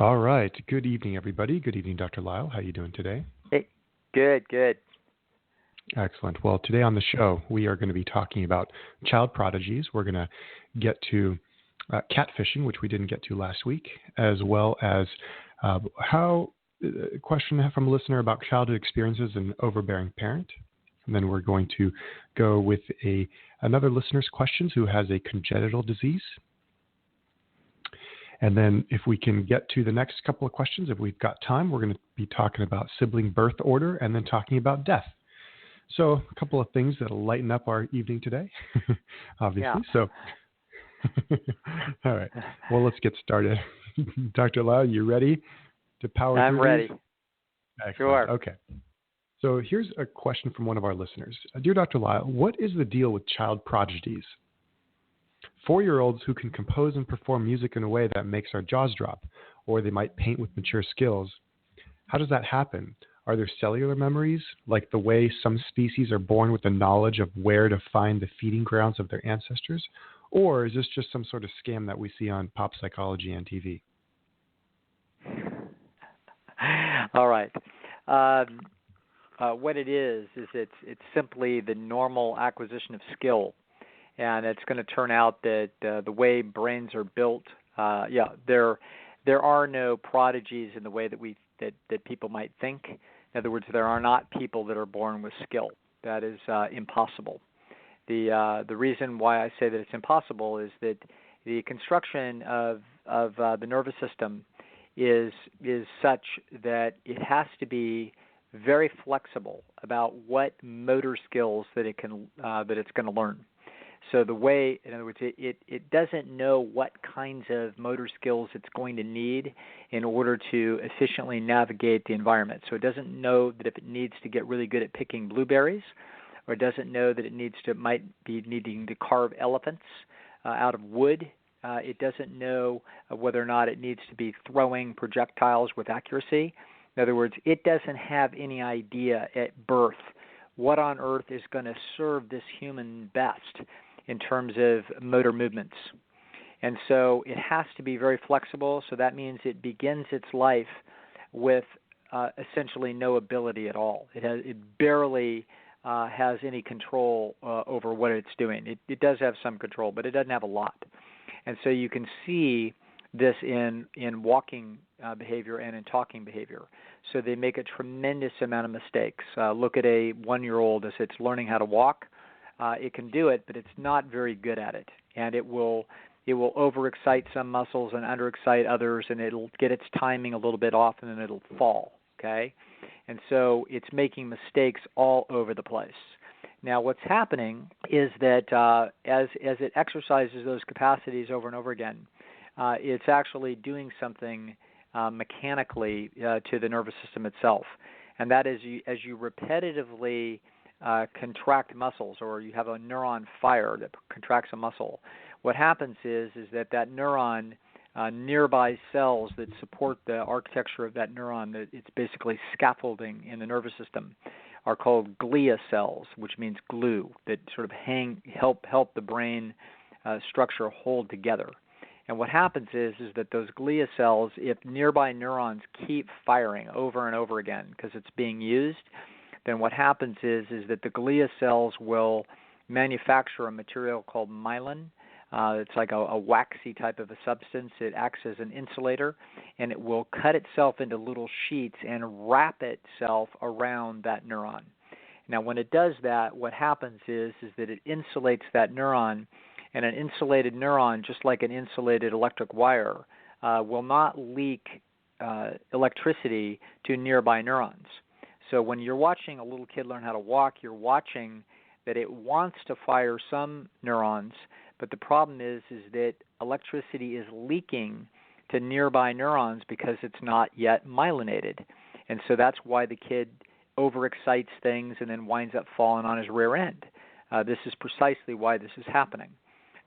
All right. Good evening, everybody. Good evening, Dr. Lisle. How are you doing today? Hey, good. Excellent. Well, today on the show, we are going to be talking about child prodigies. We're going to get to catfishing, which we didn't get to last week, as well as a question from a listener about childhood experiences and overbearing parent. And then we're going to go with another listener's questions who has a congenital disease. And then if we can get to the next couple of questions, if we've got time, we're going to be talking about sibling birth order and then talking about death. So a couple of things that'll lighten up our evening today, obviously. Yeah. So, all right. Well, let's get started. Dr. Lisle, you ready to power through I'm ready. these? Excellent. Sure. Okay. So here's a question from one of our listeners. Dear Dr. Lisle, what is the deal with child prodigies? 4-year-olds who can compose and perform music in a way that makes our jaws drop, or they might paint with mature skills. How does that happen? Are there cellular memories, like the way some species are born with the knowledge of where to find the feeding grounds of their ancestors? Or is this just some sort of scam that we see on pop psychology and TV? All right. What it is it's simply the normal acquisition of skill, and it's going to turn out that the way brains are built, there are no prodigies in the way that people might think. In other words, there are not people that are born with skill. That is impossible. The reason why I say that it's impossible is that the construction of the nervous system is such that it has to be very flexible about what motor skills that it's going to learn. So the way, in other words, it doesn't know what kinds of motor skills it's going to need in order to efficiently navigate the environment. So it doesn't know that if it needs to get really good at picking blueberries, or it doesn't know that it might be needing to carve elephants out of wood. It doesn't know whether or not it needs to be throwing projectiles with accuracy. In other words, it doesn't have any idea at birth what on earth is going to serve this human best in terms of motor movements. And so it has to be very flexible, so that means it begins its life with essentially no ability at all. It barely has any control over what it's doing. It does have some control, but it doesn't have a lot. And so you can see this in walking behavior and in talking behavior. So they make a tremendous amount of mistakes. Look at a 1-year-old as it's learning how to walk. It can do it, but it's not very good at it, and it will overexcite some muscles and underexcite others, and it'll get its timing a little bit off, and then it'll fall. Okay, and so it's making mistakes all over the place. Now, what's happening is that as it exercises those capacities over and over again, it's actually doing something mechanically to the nervous system itself, and that is as you repetitively contract muscles, or you have a neuron fire that contracts a muscle, what happens is that neuron, nearby cells that support the architecture of that neuron, that it's basically scaffolding in the nervous system, are called glia cells, which means glue, that sort of help the brain structure hold together. And what happens is that those glia cells, if nearby neurons keep firing over and over again because it's being used, then what happens is that the glia cells will manufacture a material called myelin. It's like a waxy type of a substance. It acts as an insulator, and it will cut itself into little sheets and wrap itself around that neuron. Now, when it does that, what happens is that it insulates that neuron, and an insulated neuron, just like an insulated electric wire, will not leak electricity to nearby neurons. So when you're watching a little kid learn how to walk, you're watching that it wants to fire some neurons, but the problem is that electricity is leaking to nearby neurons because it's not yet myelinated. And so that's why the kid overexcites things and then winds up falling on his rear end. This is precisely why this is happening.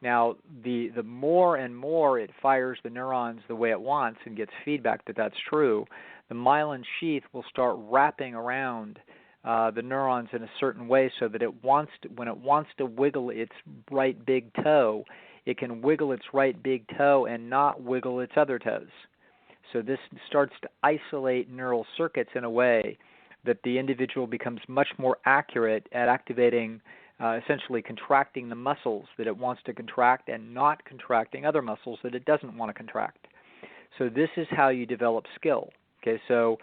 Now, the more and more it fires the neurons the way it wants and gets feedback that that's true, the myelin sheath will start wrapping around the neurons in a certain way so that when it wants to wiggle its right big toe, it can wiggle its right big toe and not wiggle its other toes. So this starts to isolate neural circuits in a way that the individual becomes much more accurate at activating, essentially contracting the muscles that it wants to contract and not contracting other muscles that it doesn't want to contract. So this is how you develop skill. Okay, so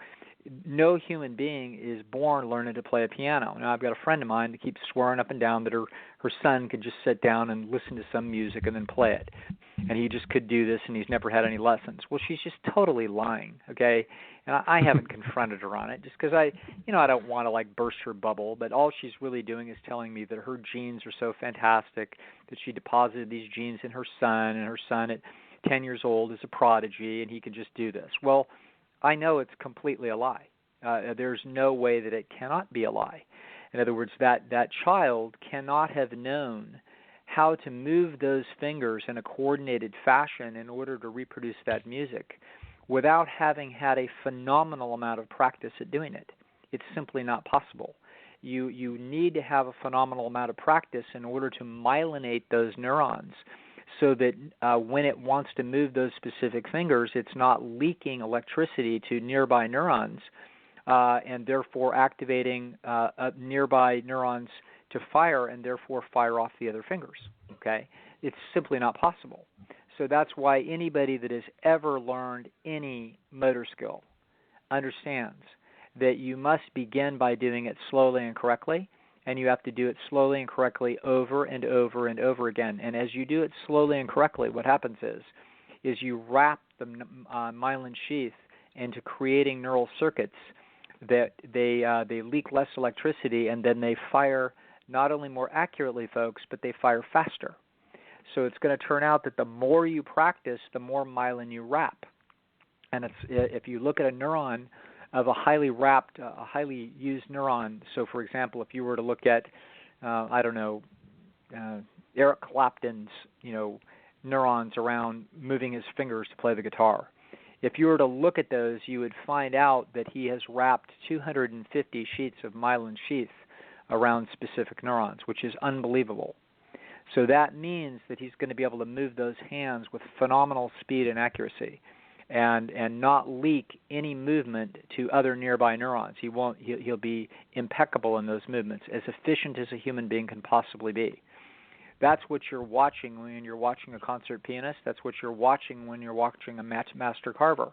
no human being is born learning to play a piano. Now, I've got a friend of mine that keeps swearing up and down that her son could just sit down and listen to some music and then play it. And he just could do this, and he's never had any lessons. Well, she's just totally lying, okay? And I haven't confronted her on it just because I don't want to, like, burst her bubble. But all she's really doing is telling me that her genes are so fantastic that she deposited these genes in her son, and her son at 10 years old is a prodigy, and he can just do this. Well, I know it's completely a lie. There's no way that it cannot be a lie. In other words, that child cannot have known how to move those fingers in a coordinated fashion in order to reproduce that music without having had a phenomenal amount of practice at doing it. It's simply not possible. You need to have a phenomenal amount of practice in order to myelinate those neurons so that when it wants to move those specific fingers, it's not leaking electricity to nearby neurons and therefore activating nearby neurons to fire and therefore fire off the other fingers. Okay? It's simply not possible. So that's why anybody that has ever learned any motor skill understands that you must begin by doing it slowly and correctly, and you have to do it slowly and correctly over and over and over again. And as you do it slowly and correctly, what happens is you wrap the myelin sheath into creating neural circuits that they leak less electricity, and then they fire not only more accurately, folks, but they fire faster. So it's going to turn out that the more you practice, the more myelin you wrap. And if you look at a neuron of a highly wrapped, a highly used neuron, so for example, if you were to look at, Eric Clapton's, neurons around moving his fingers to play the guitar, if you were to look at those, you would find out that he has wrapped 250 sheets of myelin sheath around specific neurons, which is unbelievable. So that means that he's going to be able to move those hands with phenomenal speed and accuracy and not leak any movement to other nearby neurons. He'll be impeccable in those movements, as efficient as a human being can possibly be. That's what you're watching when you're watching a concert pianist. That's what you're watching when you're watching a master carver.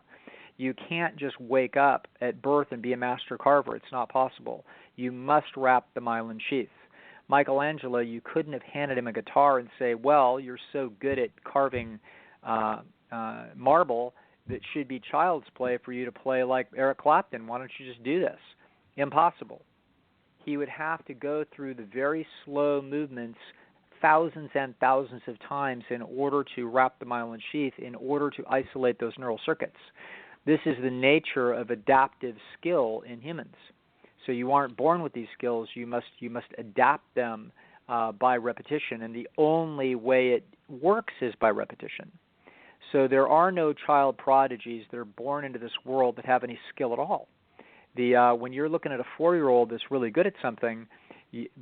You can't just wake up at birth and be a master carver. It's not possible. You must wrap the myelin sheath. Michelangelo, you couldn't have handed him a guitar and say, well, you're so good at carving marble that should be child's play for you to play like Eric Clapton. Why don't you just do this? Impossible. He would have to go through the very slow movements thousands and thousands of times in order to wrap the myelin sheath, in order to isolate those neural circuits. This is the nature of adaptive skill in humans. So you aren't born with these skills. You must adapt them by repetition, and the only way it works is by repetition. So there are no child prodigies that are born into this world that have any skill at all. When you're looking at a 4-year-old that's really good at something,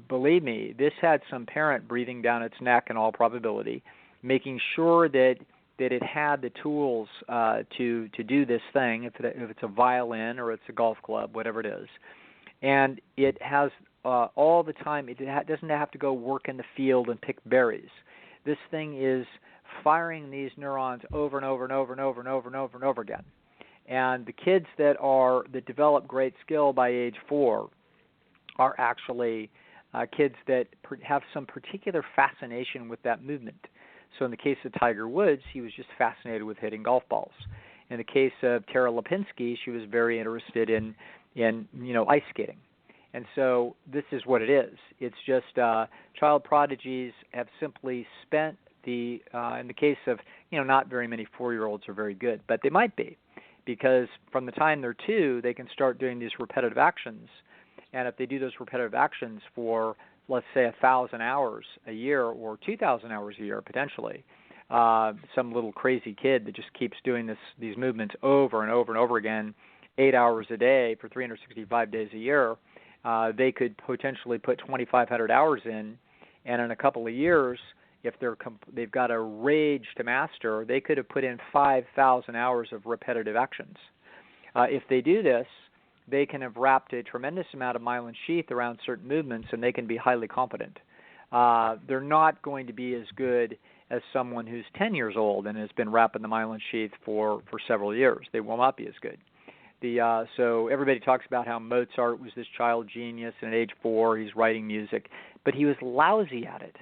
believe me, this had some parent breathing down its neck in all probability, making sure that it had the tools to do this thing, if it's a violin or it's a golf club, whatever it is. And it has all the time, it doesn't have to go work in the field and pick berries. This thing is firing these neurons over and over and over and over and over and over and over again. And the kids that develop great skill by age 4 are actually kids that have some particular fascination with that movement. So in the case of Tiger Woods, he was just fascinated with hitting golf balls. In the case of Tara Lipinski, she was very interested in ice skating. And so this is what it is. It's just child prodigies have simply spent in the case of, not very many 4-year-olds are very good, but they might be, because from the time they're 2, they can start doing these repetitive actions. And if they do those repetitive actions for, let's say, 1,000 hours a year or 2,000 hours a year potentially, some little crazy kid that just keeps doing these movements over and over and over again, 8 hours a day for 365 days a year, they could potentially put 2,500 hours in, and in a couple of years, if they've got a rage to master, they could have put in 5,000 hours of repetitive actions. If they do this, they can have wrapped a tremendous amount of myelin sheath around certain movements, and they can be highly competent. They're not going to be as good as someone who's 10 years old and has been wrapping the myelin sheath for several years. They will not be as good. So everybody talks about how Mozart was this child genius, and at age 4 he's writing music, but he was lousy at it.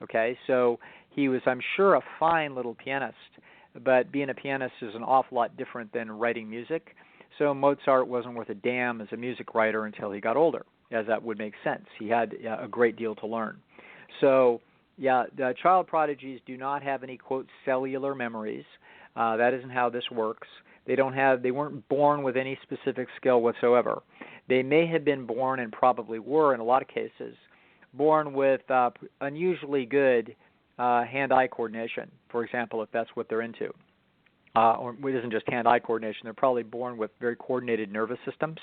Okay, so he was, I'm sure, a fine little pianist, but being a pianist is an awful lot different than writing music. So Mozart wasn't worth a damn as a music writer until he got older, as that would make sense. He had a great deal to learn. So, yeah, the child prodigies do not have any, quote, cellular memories. That isn't how this works. They weren't born with any specific skill whatsoever. They may have been born, and probably were in a lot of cases, born with unusually good hand-eye coordination, for example, if that's what they're into. Or it isn't just hand-eye coordination. They're probably born with very coordinated nervous systems,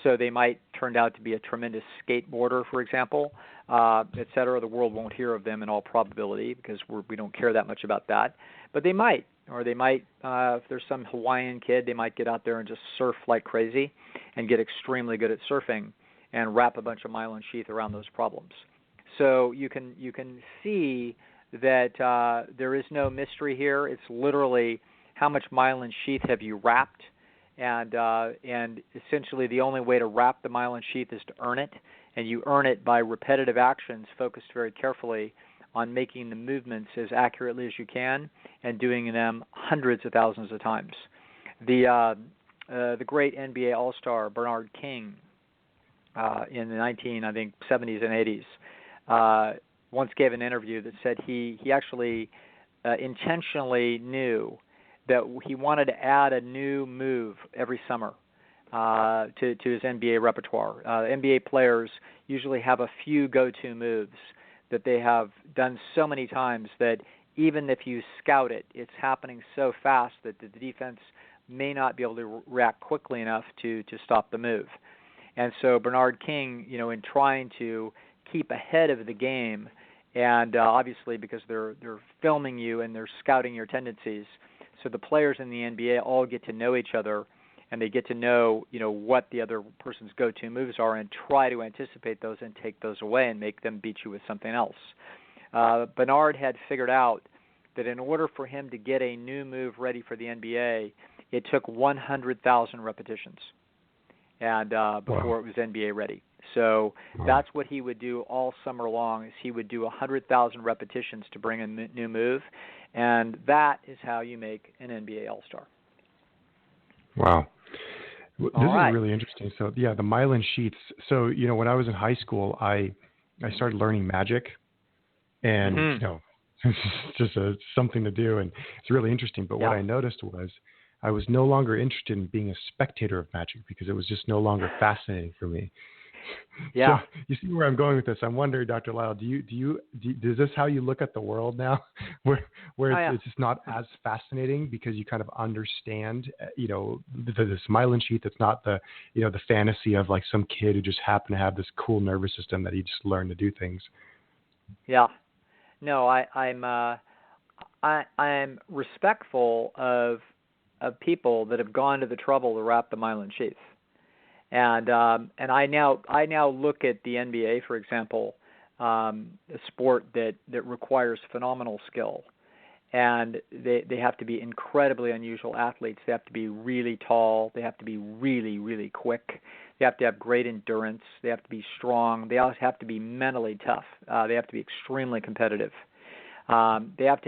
so they might turn out to be a tremendous skateboarder, for example, et cetera. The world won't hear of them in all probability because we don't care that much about that. But they might, or they might, if there's some Hawaiian kid, they might get out there and just surf like crazy and get extremely good at surfing and wrap a bunch of myelin sheath around those problems. So you can see that there is no mystery here. It's literally how much myelin sheath have you wrapped, and essentially the only way to wrap the myelin sheath is to earn it, and you earn it by repetitive actions focused very carefully on making the movements as accurately as you can and doing them hundreds of thousands of times. The great NBA All-Star Bernard King in the 70s and 80s once gave an interview that said he actually intentionally knew that he wanted to add a new move every summer to his NBA repertoire. NBA players usually have a few go-to moves that they have done so many times that even if you scout it, it's happening so fast that the defense may not be able to react quickly enough to stop the move. And so Bernard King, in trying to keep ahead of the game, and obviously because they're filming you and they're scouting your tendencies, so the players in the NBA all get to know each other, and they get to know, what the other person's go-to moves are and try to anticipate those and take those away and make them beat you with something else. Bernard had figured out that in order for him to get a new move ready for the NBA, it took 100,000 repetitions and before it was NBA ready. So that's what he would do all summer long, is he would do 100,000 repetitions to bring a new move, and that is how you make an NBA All-Star. Wow. This is really interesting. So, yeah, the myelin sheaths. So, when I was in high school, I started learning magic, and, it's just something to do, and it's really interesting. But what I noticed was I was no longer interested in being a spectator of magic because it was just no longer fascinating for me. Yeah. So you see where I'm going with this. I'm wondering, Dr. Lisle, is this how you look at the world now, where it's just not as fascinating because you kind of understand, this myelin sheath? It's not the fantasy of like some kid who just happened to have this cool nervous system that he just learned to do things. Yeah. No, I'm respectful of people that have gone to the trouble to wrap the myelin sheath. And I now look at the NBA, for example, a sport that requires phenomenal skill, and they have to be incredibly unusual athletes. They have to be really tall. They have to be really, really quick. They have to have great endurance. They have to be strong. They also have to be mentally tough. They have to be extremely competitive. They have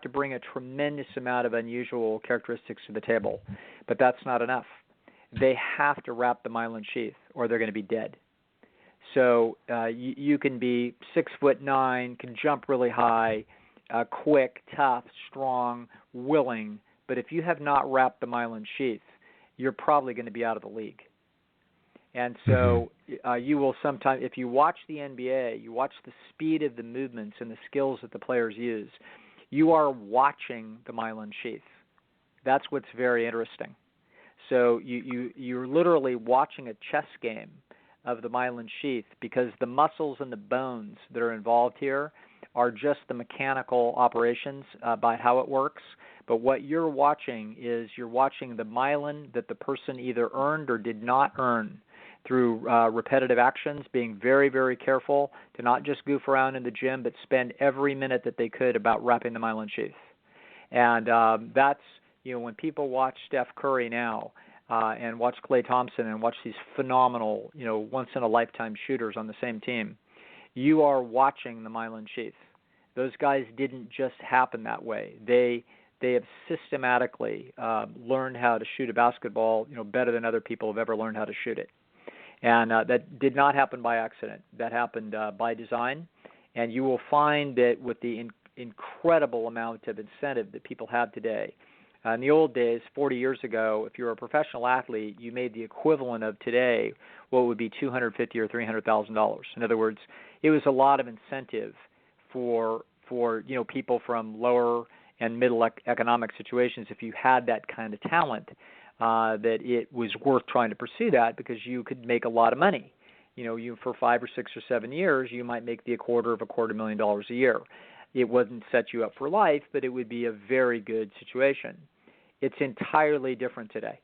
to bring a tremendous amount of unusual characteristics to the table, but that's not enough. They have to wrap the myelin sheath, or they're going to be dead. So you can be 6'9", can jump really high, quick, tough, strong, willing, but if you have not wrapped the myelin sheath, you're probably going to be out of the league. And so you will sometimes, if you watch the NBA, you watch the speed of the movements and the skills that the players use, you are watching the myelin sheath. That's what's very interesting. So you're literally watching a chess game of the myelin sheath because the muscles and the bones that are involved here are just the mechanical operations by how it works. But what you're watching is you're watching the myelin that the person either earned or did not earn through repetitive actions, being very, very careful to not just goof around in the gym, but spend every minute that they could about wrapping the myelin sheath. And that's, when people watch Steph Curry now and watch Klay Thompson and watch these phenomenal, once-in-a-lifetime shooters on the same team, you are watching the myelin sheath. Those guys didn't just happen that way. They have systematically learned how to shoot a basketball, better than other people have ever learned how to shoot it. And that did not happen by accident. That happened by design. And you will find that with the incredible amount of incentive that people have today. In the old days, 40 years ago, if you were a professional athlete, you made the equivalent of today what would be $250,000 or $300,000. In other words, it was a lot of incentive for people from lower and middle economic situations. If you had that kind of talent, that it was worth trying to pursue that because you could make a lot of money. You for 5 or 6 or 7 years, you might make the $250,000 a year. It wouldn't set you up for life, but it would be a very good situation. It's entirely different today.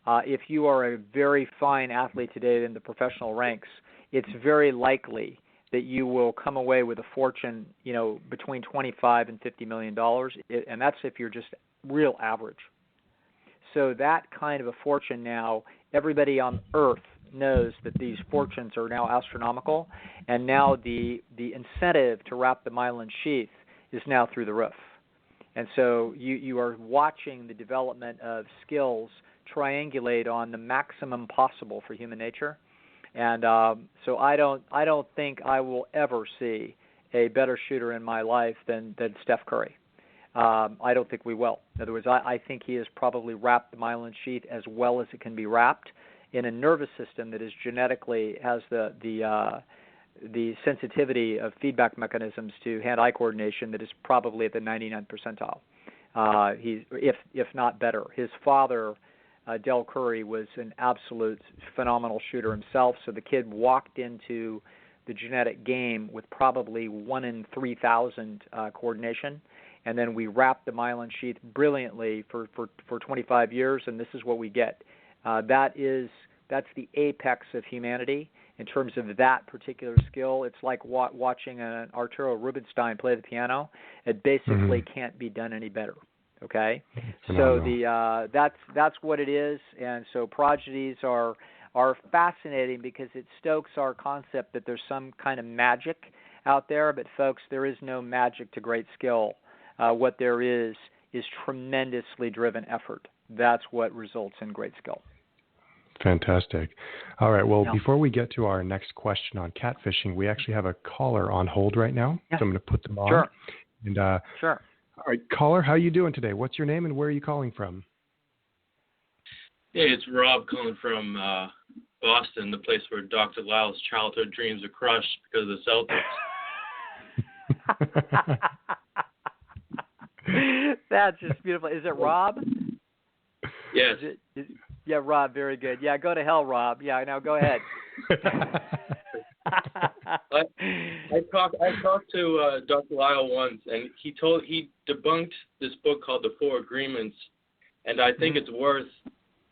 If you are a very fine athlete today in the professional ranks, it's very likely that you will come away with a fortune, between $25 and $50 million, and that's if you're just real average. So that kind of a fortune now, everybody on Earth knows that these fortunes are now astronomical, and now the incentive to wrap the myelin sheath is now through the roof. And so you are watching the development of skills triangulate on the maximum possible for human nature. And so I don't think I will ever see a better shooter in my life than Steph Curry. I don't think we will. In other words, I think he has probably wrapped the myelin sheath as well as it can be wrapped in a nervous system that is genetically has the sensitivity of feedback mechanisms to hand-eye coordination that is probably at the 99th percentile. If not better. His father, Del Curry, was an absolute phenomenal shooter himself, so the kid walked into the genetic game with probably 1 in 3,000 coordination, and then we wrapped the myelin sheath brilliantly for 25 years, and this is what we get. That's the apex of humanity in terms of that particular skill. It's like watching an Arturo Rubinstein play the piano. It basically can't be done any better. Okay, phenomenal. So that's what it is, and so prodigies are fascinating because it stokes our concept that there's some kind of magic out there. But folks, there is no magic to great skill. What there is tremendously driven effort. That's what results in great skill. Fantastic. All right. Well, before we get to our next question on catfishing, we actually have a caller on hold right now. Yeah. So I'm going to put them on. Sure. And, sure. All right, caller, how are you doing today? What's your name and where are you calling from? Hey, it's Rob calling from Boston, the place where Dr. Lisle's childhood dreams are crushed because of the Celtics. That's just beautiful. Is it Rob? Yes. Yeah, Rob, very good. Yeah, go to hell, Rob. Yeah, now go ahead. I talked to Dr. Lisle once, and he debunked this book called The Four Agreements, and I think it's worth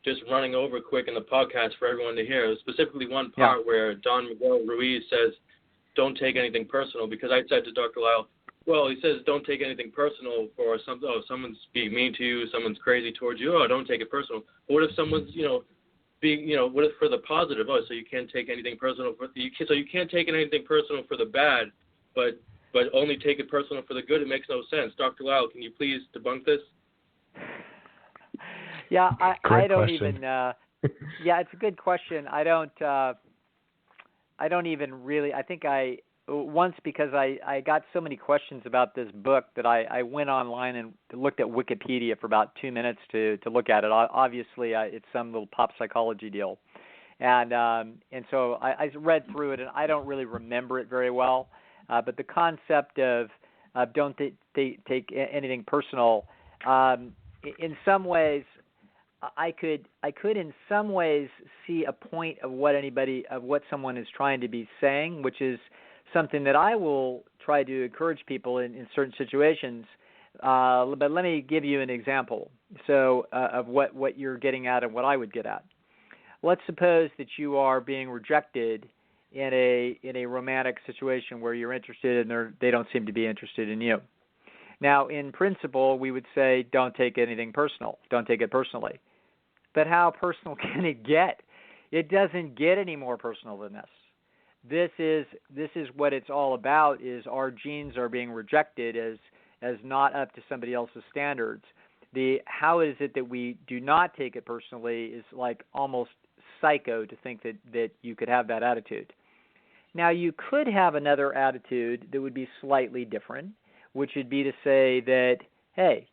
just running over quick in the podcast for everyone to hear. Specifically, one part where Don Miguel Ruiz says, "Don't take anything personal," because I said to Dr. Lisle, well, he says, don't take anything personal for something. Oh, someone's being mean to you, someone's crazy towards you. Oh, don't take it personal. But what if someone's, what if for the positive? Oh, so you can't take anything personal so you can't take anything personal for the bad, but only take it personal for the good. It makes no sense. Dr. Lisle, can you please debunk this? Yeah, I don't question. even. Yeah, it's a good question. I don't even really. I think once because I got so many questions about this book that I went online and looked at Wikipedia for about 2 minutes to look at it. Obviously, it's some little pop psychology deal, and so I read through it and I don't really remember it very well. But the concept of don't take anything personal, in some ways, I could in some ways see a point of what someone is trying to be saying, which is something that I will try to encourage people in certain situations. But let me give you an example of what you're getting at and what I would get at. Let's suppose that you are being rejected in a romantic situation where you're interested and they don't seem to be interested in you. Now, in principle, we would say don't take anything personal. Don't take it personally. But how personal can it get? It doesn't get any more personal than this. This is what it's all about, is our genes are being rejected as not up to somebody else's standards. How is it that we do not take it personally is like almost psycho to think that you could have that attitude. Now, you could have another attitude that would be slightly different, which would be to say that, hey,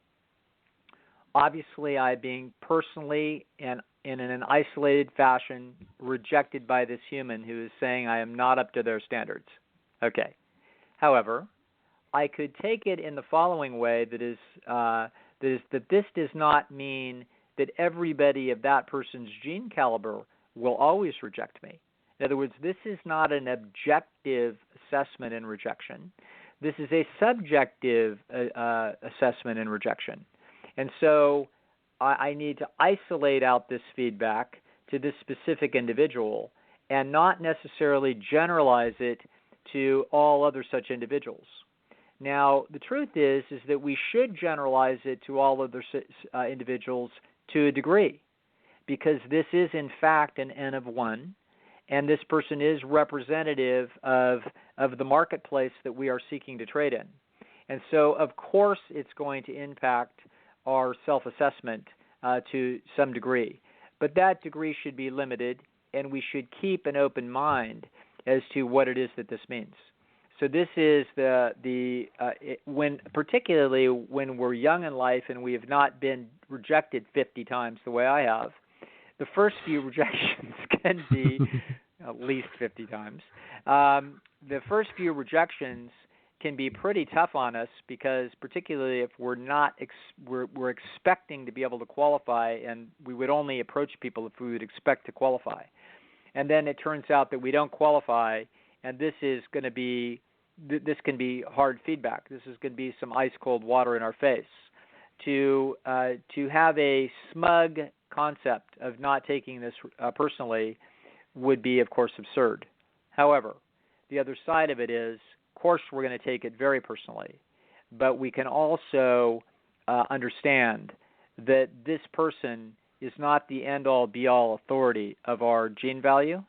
obviously I'm being personally and in an isolated fashion rejected by this human who is saying I am not up to their standards. Okay. However, I could take it in the following way, that this does not mean that everybody of that person's gene caliber will always reject me. In other words, this is not an objective assessment in rejection. This is a subjective assessment in rejection. And so I need to isolate out this feedback to this specific individual and not necessarily generalize it to all other such individuals. Now, the truth is that we should generalize it to all other individuals to a degree, because this is, in fact, an N of one, and this person is representative of the marketplace that we are seeking to trade in. And so, of course, it's going to impact our self-assessment to some degree. But that degree should be limited, and we should keep an open mind as to what it is that this means. So this is particularly when we're young in life and we have not been rejected 50 times the way I have, the first few rejections can be at least 50 times. The first few rejections can be pretty tough on us, because particularly if we're not we're expecting to be able to qualify, and we would only approach people if we would expect to qualify. And then it turns out that we don't qualify, and this can be hard feedback. This is going to be some ice cold water in our face. To have a smug concept of not taking this personally would be, of course, absurd. However, the other side of it is, of course, we're going to take it very personally, but we can also understand that this person is not the end-all, be-all authority of our gene value,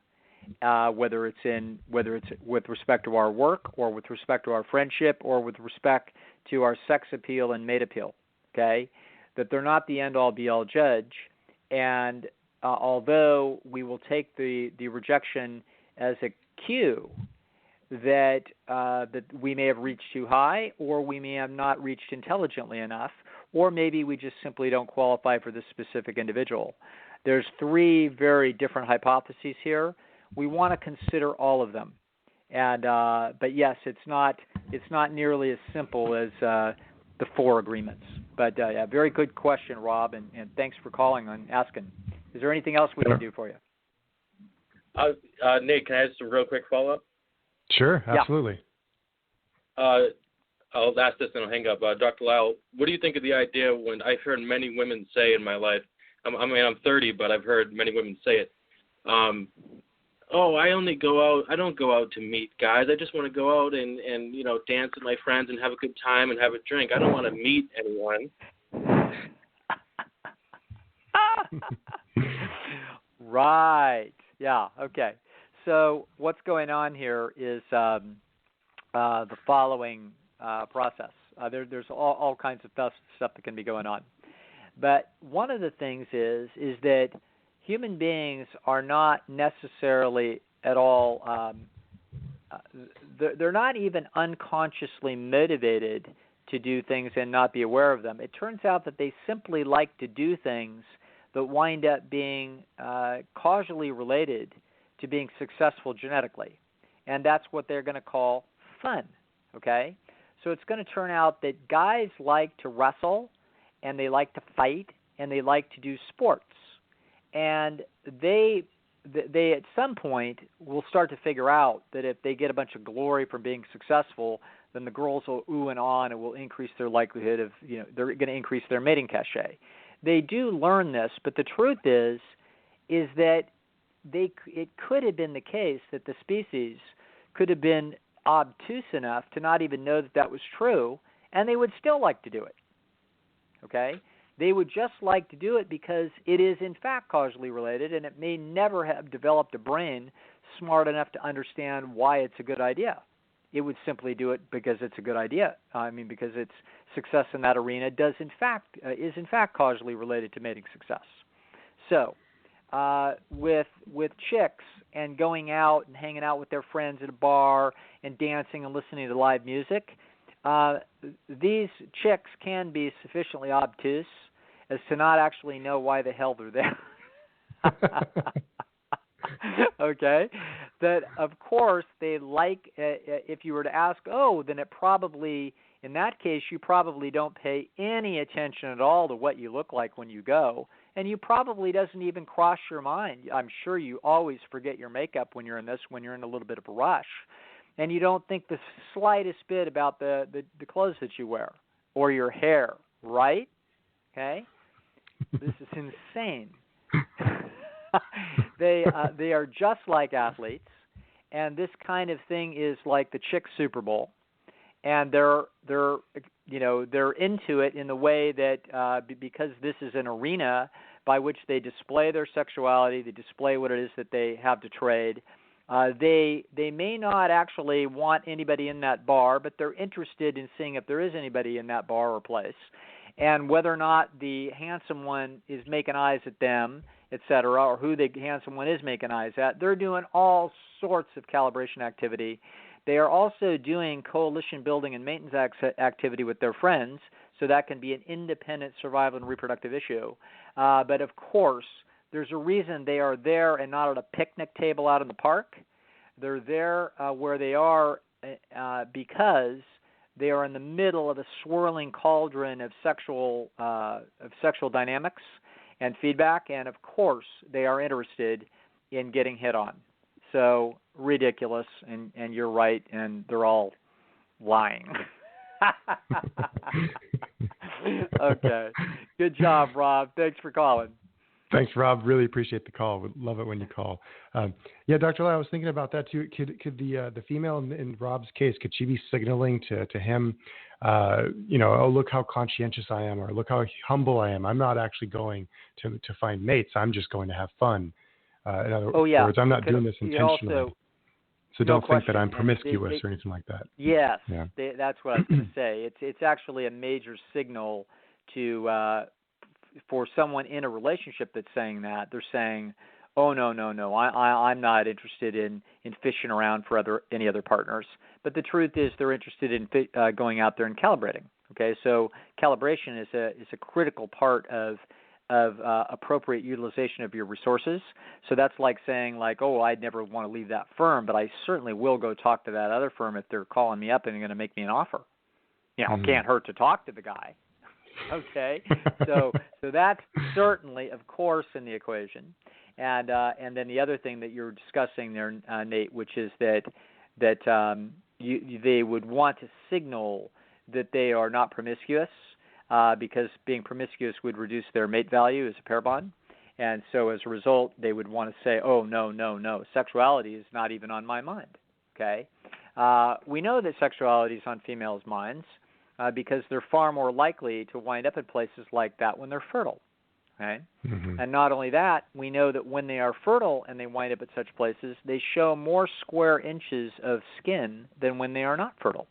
whether it's with respect to our work, or with respect to our friendship, or with respect to our sex appeal and mate appeal. Okay, that they're not the end-all, be-all judge, and although we will take the rejection as a cue that we may have reached too high, or we may have not reached intelligently enough, or maybe we just simply don't qualify for this specific individual. There's three very different hypotheses here. We want to consider all of them, and but yes, it's not nearly as simple as the four agreements. But yeah, very good question, Rob, and thanks for calling and asking. Is there anything else we can do for you? Nate, can I ask a real quick follow-up? Sure, absolutely. Yeah. I'll ask this and I'll hang up. Dr. Lisle, what do you think of the idea when I've heard many women say in my life, I'm 30, but I've heard many women say it, I don't go out to meet guys. I just want to go out and dance with my friends and have a good time and have a drink. I don't want to meet anyone. Right. Yeah. Okay. So what's going on here is the following process. There's all kinds of stuff that can be going on. But one of the things is that human beings are not necessarily at all, they're not even unconsciously motivated to do things and not be aware of them. It turns out that they simply like to do things that wind up being causally related to being successful genetically. And that's what they're going to call fun, okay? So it's going to turn out that guys like to wrestle, and they like to fight, and they like to do sports. And they they at some point will start to figure out that if they get a bunch of glory from being successful, then the girls will ooh and ah, and it will increase their likelihood of, they're going to increase their mating cachet. They do learn this, but the truth is that it could have been the case that the species could have been obtuse enough to not even know that that was true, and they would still like to do it. Okay? They would just like to do it because it is in fact causally related, and it may never have developed a brain smart enough to understand why it's a good idea. It would simply do it because it's a good idea. Because its success in that arena is in fact causally related to mating success. So, with chicks and going out and hanging out with their friends at a bar and dancing and listening to live music, these chicks can be sufficiently obtuse as to not actually know why the hell they're there. Okay? That, of course, they like, if you were to ask, then it probably, in that case, you probably don't pay any attention at all to what you look like when you go, and you probably doesn't even cross your mind. I'm sure you always forget your makeup when you're in a little bit of a rush, and you don't think the slightest bit about the clothes that you wear or your hair, right? Okay? This is insane. They are just like athletes, and this kind of thing is like the chick Super Bowl, and they're into it in the way that because this is an arena by which they display their sexuality, they display what it is that they have to trade. They may not actually want anybody in that bar, but they're interested in seeing if there is anybody in that bar or place, and whether or not the handsome one is making eyes at them, etc., or who the handsome one is making eyes at. They're doing all sorts of calibration activity. They are also doing coalition building and maintenance activity with their friends, so that can be an independent survival and reproductive issue. But of course, there's a reason they are there and not at a picnic table out in the park. They're there where they are because they are in the middle of a swirling cauldron of sexual dynamics and feedback, and of course they are interested in getting hit on. So ridiculous, and you're right, and they're all lying. Okay. Good job, Rob. Thanks for calling. Thanks, Rob. Really appreciate the call. Would love it when you call. Yeah, Dr. Lisle, I was thinking about that too. Could the female in Rob's case, could she be signaling to him, look how conscientious I am, or look how humble I am. I'm not actually going to find mates. I'm just going to have fun. In other words, I'm not doing this intentionally. So don't think that I'm promiscuous or anything like that. Yes, yeah. That's what I was going to say. It's actually a major signal for someone in a relationship that's saying that. They're saying, oh, no, I'm not interested in fishing around for any other partners. But the truth is they're interested in going out there and calibrating. Okay, so calibration is a critical part of appropriate utilization of your resources. So that's like saying, I'd never want to leave that firm, but I certainly will go talk to that other firm if they're calling me up and they're going to make me an offer. Can't hurt to talk to the guy. Okay, so that's certainly, of course, in the equation, and then the other thing that you're discussing there, Nate, which is that they would want to signal that they are not promiscuous, because being promiscuous would reduce their mate value as a pair bond, and so as a result, they would want to say, oh, no, sexuality is not even on my mind. Okay, we know that sexuality is on females' minds. Because they're far more likely to wind up in places like that when they're fertile. Okay? Mm-hmm. And not only that, we know that when they are fertile and they wind up at such places, they show more square inches of skin than when they are not fertile.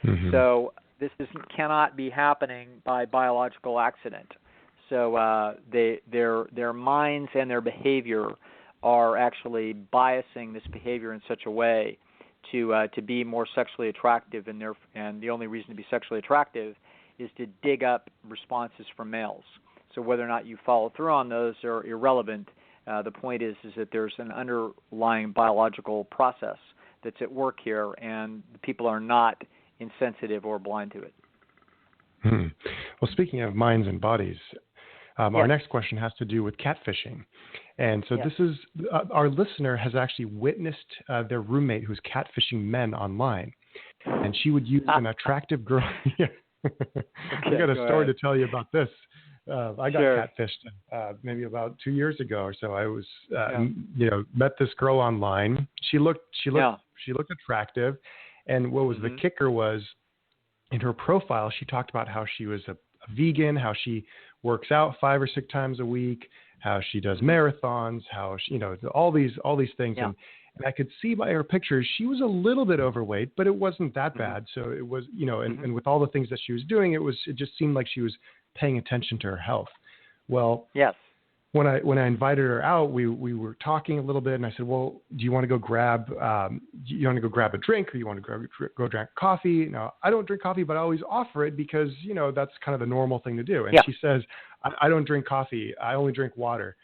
Mm-hmm. So this cannot be happening by biological accident. So their minds and their behavior are actually biasing this behavior in such a way to be more sexually attractive, and the only reason to be sexually attractive is to dig up responses from males. So whether or not you follow through on those are irrelevant. The point is that there's an underlying biological process that's at work here, and the people are not insensitive or blind to it. Well, speaking of minds and bodies, our next question has to do with catfishing. And so this is our listener has actually witnessed their roommate who's catfishing men online, and she would use an attractive girl. I got a story to tell you about this. I got catfished maybe about 2 years ago or so. I was, met this girl online. She looked attractive, and what was the kicker was, in her profile, she talked about how she was a vegan, how she works out 5 or 6 times a week, how she does marathons, how she, all these things. And I could see by her pictures she was a little bit overweight, but it wasn't that bad. So it was, and with all the things that she was doing, it just seemed like she was paying attention to her health. Well, when I invited her out, we were talking a little bit, and I said, well, do you want to go grab a drink, or you want to go drink coffee? Now, I don't drink coffee, but I always offer it because, that's kind of the normal thing to do. And she says, I don't drink coffee. I only drink water.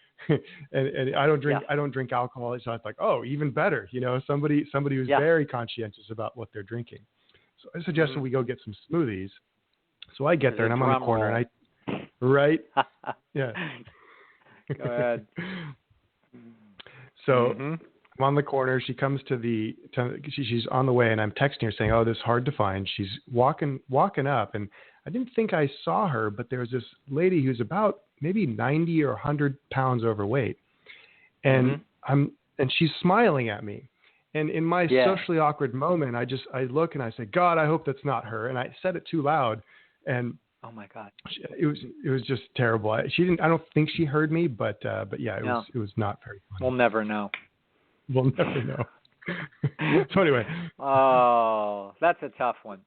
and I don't drink alcohol. So I was like, oh, even better. Somebody who's very conscientious about what they're drinking. So I suggested we go get some smoothies. So I get there, and I'm on the corner, and Go ahead. So I'm on the corner. She comes she's on the way, and I'm texting her saying, oh, this is hard to find. She's walking up, and I didn't think I saw her, but there's this lady who's about maybe 90 or 100 pounds overweight. And and she's smiling at me. And in my socially awkward moment, I look and I say, God, I hope that's not her. And I said it too loud. And oh my God, it was just terrible. I don't think she heard me, but yeah, it was not very funny. We'll never know. We'll never know. So anyway. Oh, that's a tough one.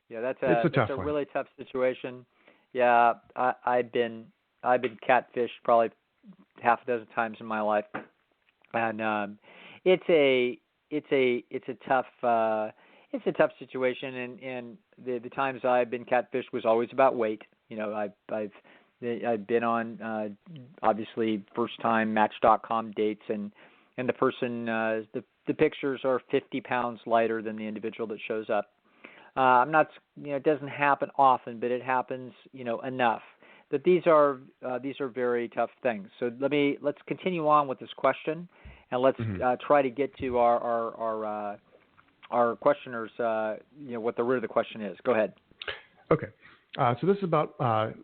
Yeah, that's a really tough situation. Yeah, I've been catfished probably half a dozen times in my life, and it's a tough situation, and the times I've been catfished was always about weight. I've been on obviously first time Match.com dates, and the person the pictures are 50 pounds lighter than the individual that shows up. I'm not, it doesn't happen often, but it happens, enough that these are very tough things. So let's continue on with this question, and let's try to get to our questioners, what the root of the question is. Go ahead. Okay. So this is about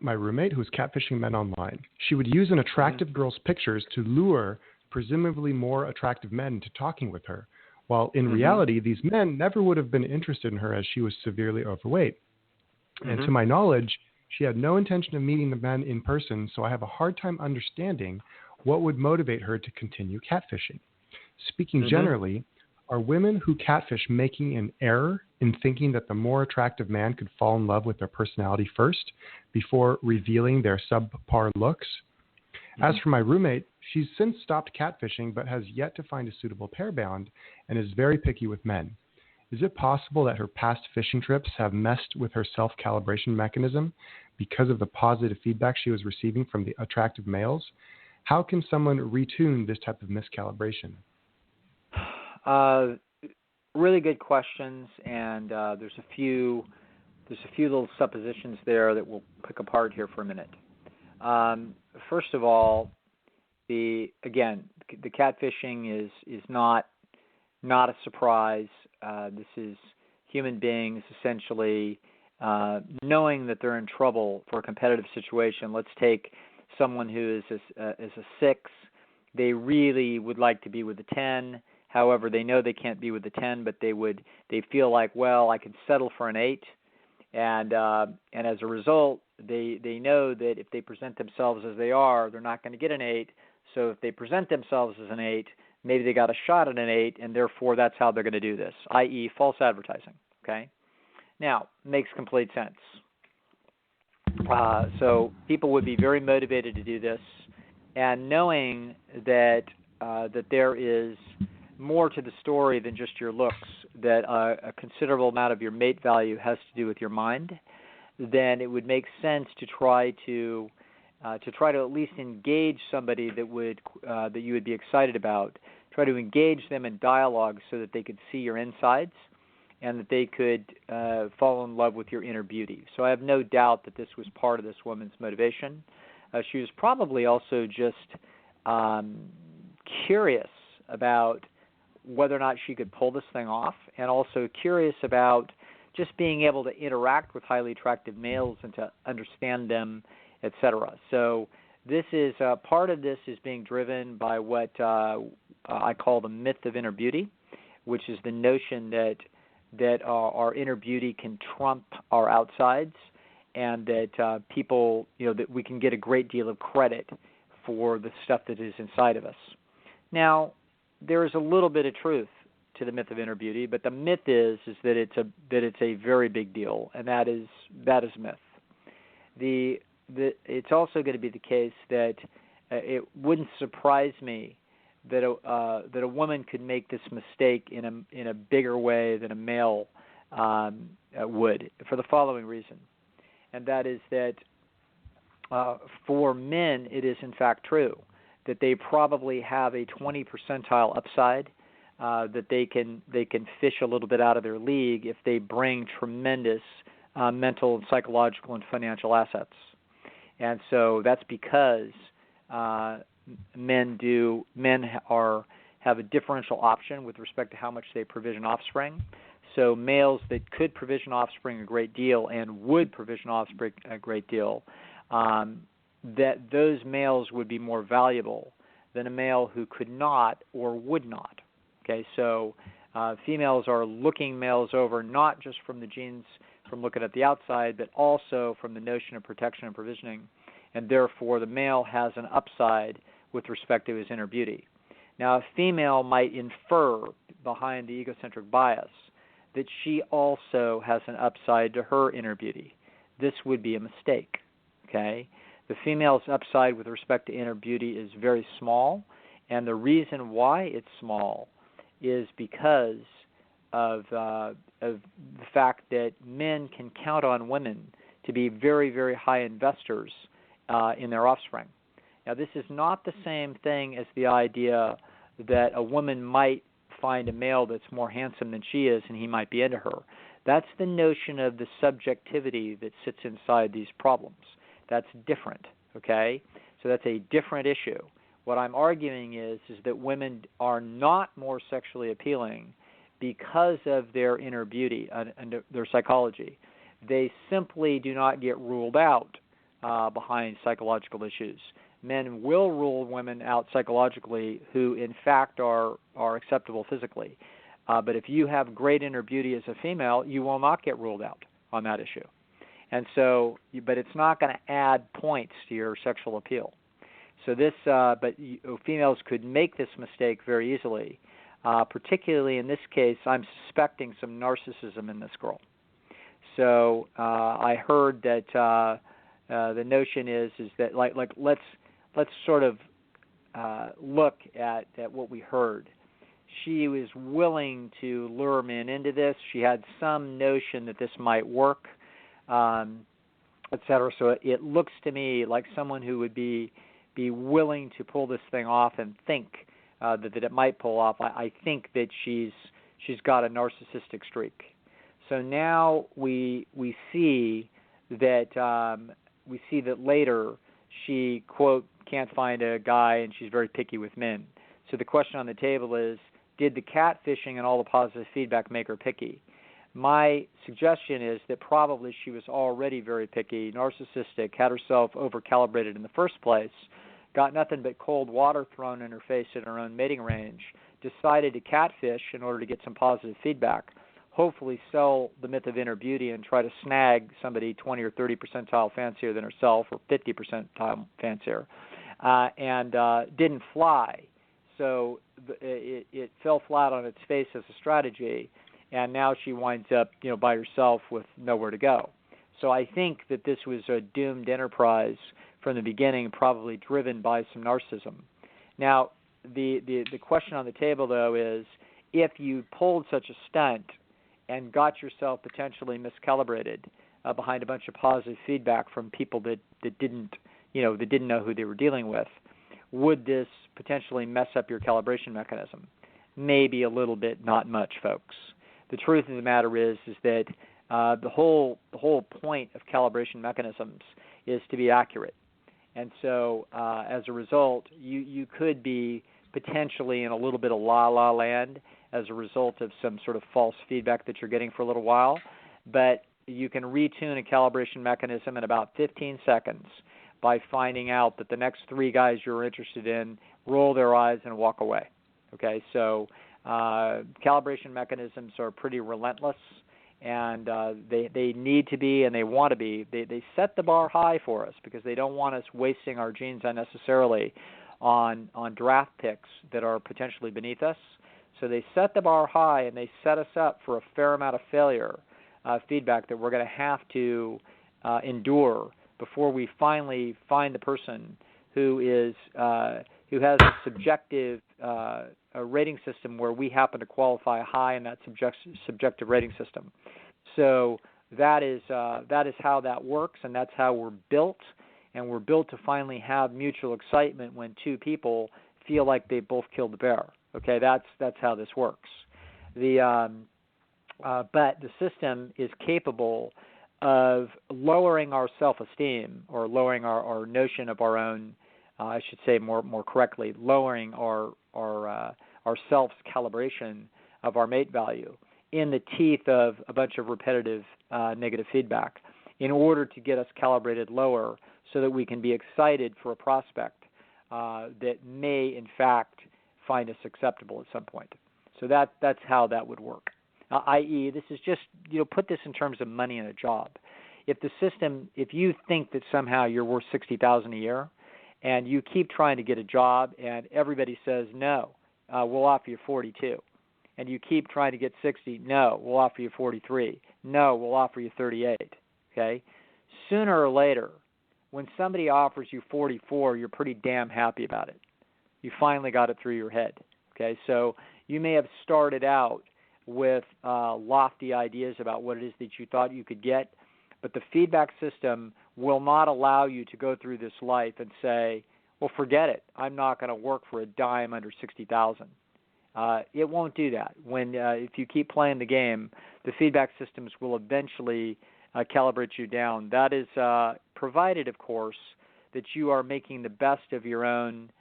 my roommate who's catfishing men online. She would use an attractive girl's pictures to lure presumably more attractive men to talking with her, while in reality, these men never would have been interested in her as she was severely overweight. And to my knowledge, she had no intention of meeting the men in person, so I have a hard time understanding what would motivate her to continue catfishing. Speaking generally, are women who catfish making an error in thinking that the more attractive man could fall in love with their personality first before revealing their subpar looks? As for my roommate, she's since stopped catfishing but has yet to find a suitable pair bond and is very picky with men. Is it possible that her past fishing trips have messed with her self-calibration mechanism because of the positive feedback she was receiving from the attractive males? How can someone retune this type of miscalibration? Really good questions, and there's a few little suppositions there that we'll pick apart here for a minute. First of all, the catfishing is not a surprise. This is human beings essentially knowing that they're in trouble for a competitive situation. Let's take someone who is a 6. They really would like to be with a 10. However, they know they can't be with the 10, but they feel like, well, I could settle for an 8, and as a result, they know that if they present themselves as they are, they're not going to get an 8. So if they present themselves as an 8, maybe they got a shot at an 8, and therefore that's how they're going to do this, i.e., false advertising. Okay, now makes complete sense. So people would be very motivated to do this, and knowing that there is more to the story than just your looks, that a considerable amount of your mate value has to do with your mind, then it would make sense to try to at least engage somebody that you would be excited about. Try to engage them in dialogue so that they could see your insides and that they could fall in love with your inner beauty. So I have no doubt that this was part of this woman's motivation. She was probably also just curious about whether or not she could pull this thing off, and also curious about just being able to interact with highly attractive males and to understand them, etc. So this is part of this is being driven by what I call the myth of inner beauty, which is the notion that our inner beauty can trump our outsides, and that people, that we can get a great deal of credit for the stuff that is inside of us. Now, there is a little bit of truth to the myth of inner beauty, but the myth is that it's a very big deal, and that is myth. It's also going to be the case that it wouldn't surprise me that a woman could make this mistake in a bigger way than a male would, for the following reason, and that is that for men it is in fact true that they probably have a 20 percentile upside, that they can fish a little bit out of their league if they bring tremendous mental and psychological and financial assets. And so that's because men have a differential option with respect to how much they provision offspring. So males that could provision offspring a great deal and would provision offspring a great deal, that those males would be more valuable than a male who could not or would not. Okay, so females are looking males over not just from the genes, from looking at the outside, but also from the notion of protection and provisioning, and therefore the male has an upside with respect to his inner beauty. Now, a female might infer behind the egocentric bias that she also has an upside to her inner beauty. This would be a mistake, okay? The female's upside with respect to inner beauty is very small, and the reason why it's small is because of the fact that men can count on women to be very, very high investors in their offspring. Now, this is not the same thing as the idea that a woman might find a male that's more handsome than she is and he might be into her. That's the notion of the subjectivity that sits inside these problems. That's different, okay? So that's a different issue. What I'm arguing is that women are not more sexually appealing because of their inner beauty and their psychology. They simply do not get ruled out behind psychological issues. Men will rule women out psychologically who, in fact, are acceptable physically. But if you have great inner beauty as a female, you will not get ruled out on that issue. And so, but it's not going to add points to your sexual appeal. So but females could make this mistake very easily. Particularly in this case, I'm suspecting some narcissism in this girl. So I heard that the notion is that let's sort of look at what we heard. She was willing to lure men into this. She had some notion that this might work, et cetera. So it looks to me like someone who would be willing to pull this thing off and think that it might pull off. I think that she's got a narcissistic streak. So now we see that later she, quote, can't find a guy and she's very picky with men. So the question on the table is, did the catfishing and all the positive feedback make her picky? My suggestion is that probably she was already very picky, narcissistic, had herself over-calibrated in the first place, got nothing but cold water thrown in her face in her own mating range, decided to catfish in order to get some positive feedback, hopefully sell the myth of inner beauty and try to snag somebody 20 or 30 percentile fancier than herself or 50 percentile fancier, and didn't fly. So it fell flat on its face as a strategy, and now she winds up, by herself with nowhere to go. So I think that this was a doomed enterprise from the beginning, probably driven by some narcissism. Now, the question on the table, though, is if you pulled such a stunt and got yourself potentially miscalibrated behind a bunch of positive feedback from people that didn't know who they were dealing with, would this potentially mess up your calibration mechanism? Maybe a little bit, not much, folks. The truth of the matter is that the whole point of calibration mechanisms is to be accurate. And so as a result, you could be potentially in a little bit of la-la land as a result of some sort of false feedback that you're getting for a little while. But you can retune a calibration mechanism in about 15 seconds by finding out that the next 3 guys you're interested in roll their eyes and walk away. Okay, so calibration mechanisms are pretty relentless, and they need to be and they want to be. They set the bar high for us because they don't want us wasting our genes unnecessarily on draft picks that are potentially beneath us. So they set the bar high, and they set us up for a fair amount of failure feedback that we're going to have to endure before we finally find the person who has a subjective a rating system where we happen to qualify high in that subjective rating system. So that is how that works, and that's how we're built. And we're built to finally have mutual excitement when 2 people feel like they both killed the bear. Okay, that's how this works. But the system is capable of lowering our self-esteem, or lowering our notion of our own. I should say more correctly, lowering our self's calibration of our mate value in the teeth of a bunch of repetitive negative feedback, in order to get us calibrated lower, so that we can be excited for a prospect that may, in fact, find us acceptable at some point. So that's how that would work. I.e., this is just, put this in terms of money and a job. If you think that somehow you're worth $60,000 a year, and you keep trying to get a job, and everybody says no, we'll offer you 42, and you keep trying to get 60, no, we'll offer you 43, no, we'll offer you 38. Okay, sooner or later, when somebody offers you 44, you're pretty damn happy about it. You finally got it through your head. Okay, so you may have started out with lofty ideas about what it is that you thought you could get, but the feedback system will not allow you to go through this life and say, well, forget it. I'm not going to work for a dime under 60,000. It won't do that. If you keep playing the game, the feedback systems will eventually calibrate you down. That is provided, of course, that you are making the best of your own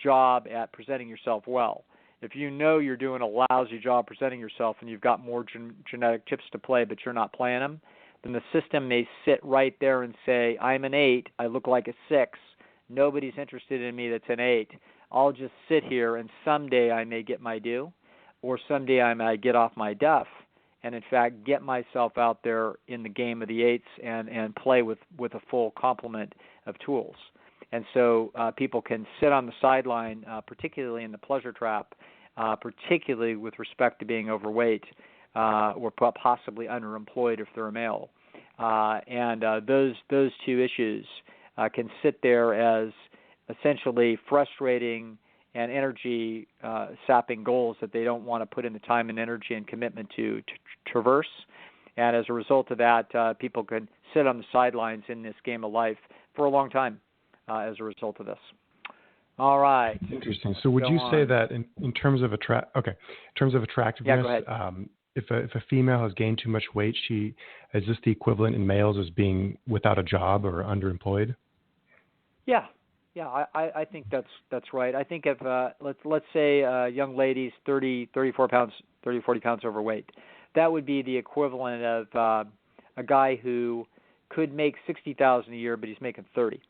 job at presenting yourself well. If you know you're doing a lousy job presenting yourself and you've got more genetic chips to play but you're not playing them, then the system may sit right there and say, I'm an 8, I look like a 6, nobody's interested in me that's an 8. I'll just sit here and someday I may get my due, or someday I may get off my duff and, in fact, get myself out there in the game of the 8s and play with a full complement of tools. And so people can sit on the sideline, particularly in the pleasure trap, particularly with respect to being overweight or possibly underemployed if they're a male. And those 2 issues can sit there as essentially frustrating and energy sapping goals that they don't want to put in the time and energy and commitment to traverse. And as a result of that, people can sit on the sidelines in this game of life for a long time as a result of this. All right. Interesting. So would you say that in terms of attractiveness, yeah, go ahead. If a female has gained too much weight, is this the equivalent in males as being without a job or underemployed? Yeah, I think that's right. I think if let's say a young lady's 40 pounds overweight, that would be the equivalent of a guy who could make $60,000 a year, but he's making 30.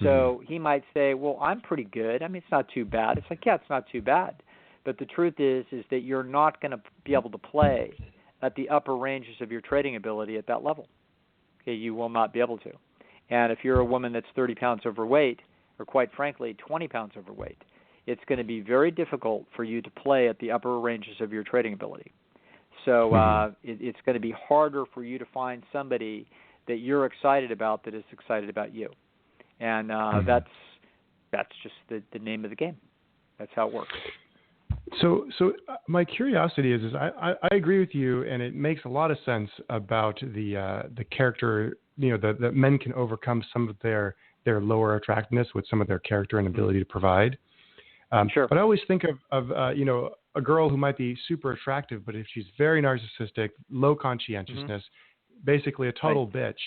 So he might say, well, I'm pretty good. I mean, it's not too bad. It's like, yeah, it's not too bad. But the truth is that you're not going to be able to play at the upper ranges of your trading ability at that level. Okay, you will not be able to. And if you're a woman that's 30 pounds overweight, or quite frankly, 20 pounds overweight, it's going to be very difficult for you to play at the upper ranges of your trading ability. So it's going to be harder for you to find somebody that you're excited about that is excited about you. And that's just the name of the game. That's how it works. So my curiosity is I agree with you, and it makes a lot of sense about the character. That men can overcome some of their lower attractiveness with some of their character and ability to provide. Sure. But I always think of a girl who might be super attractive, but if she's very narcissistic, low conscientiousness, basically a total bitch,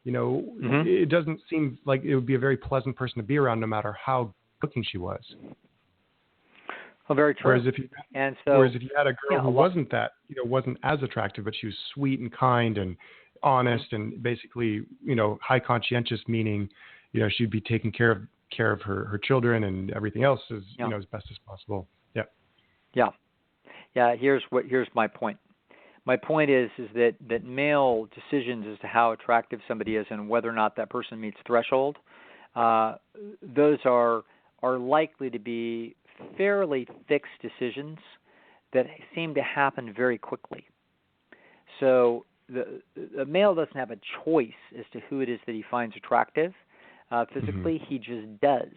It doesn't seem like it would be a very pleasant person to be around, no matter how looking she was. Well, very true. Whereas if you had a girl who wasn't as attractive, but she was sweet and kind and honest and basically, high conscientious, meaning, she'd be taking care of her children and everything else as best as possible. Here's my point. My point is that male decisions as to how attractive somebody is and whether or not that person meets threshold, those are likely to be fairly fixed decisions that seem to happen very quickly. So the male doesn't have a choice as to who it is that he finds attractive physically. He just does.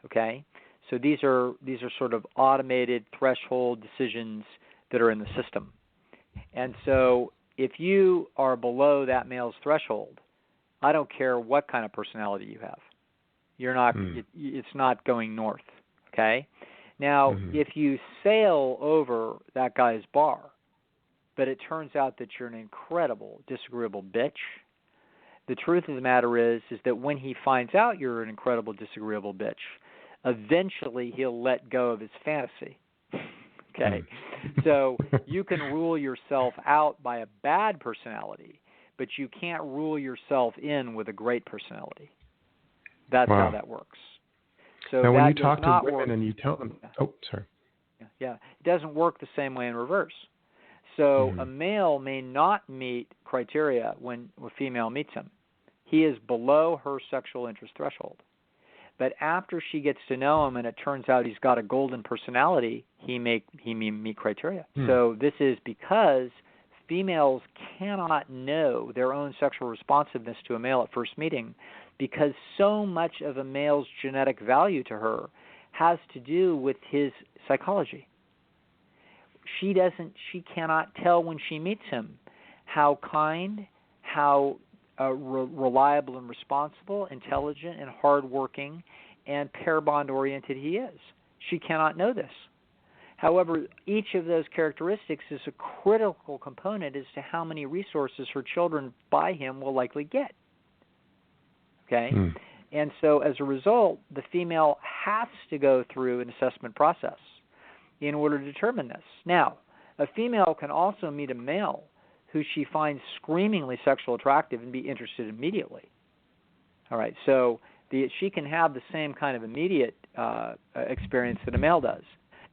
Okay, so these are sort of automated threshold decisions that are in the system. And so if you are below that male's threshold, I don't care what kind of personality you have. You're not. It's not going north. Okay. Now, if you sail over that guy's bar, but it turns out that you're an incredible, disagreeable bitch, the truth of the matter is that when he finds out you're an incredible, disagreeable bitch, eventually he'll let go of his fantasy. Okay? So you can rule yourself out by a bad personality, but you can't rule yourself in with a great personality. That's how that works. So now, when you talk to women and you tell them, it doesn't work the same way in reverse. So a male may not meet criteria when a female meets him. He is below her sexual interest threshold. But after she gets to know him and it turns out he's got a golden personality, he may meet criteria. So this is because females cannot know their own sexual responsiveness to a male at first meeting, because so much of a male's genetic value to her has to do with his psychology. She cannot tell when she meets him how kind, how reliable and responsible, intelligent and hardworking, and pair bond oriented he is. She cannot know this. However, each of those characteristics is a critical component as to how many resources her children by him will likely get. Okay? And so as a result, the female has to go through an assessment process in order to determine this. Now, a female can also meet a male who she finds screamingly sexual attractive and be interested immediately. All right, so she can have the same kind of immediate experience that a male does.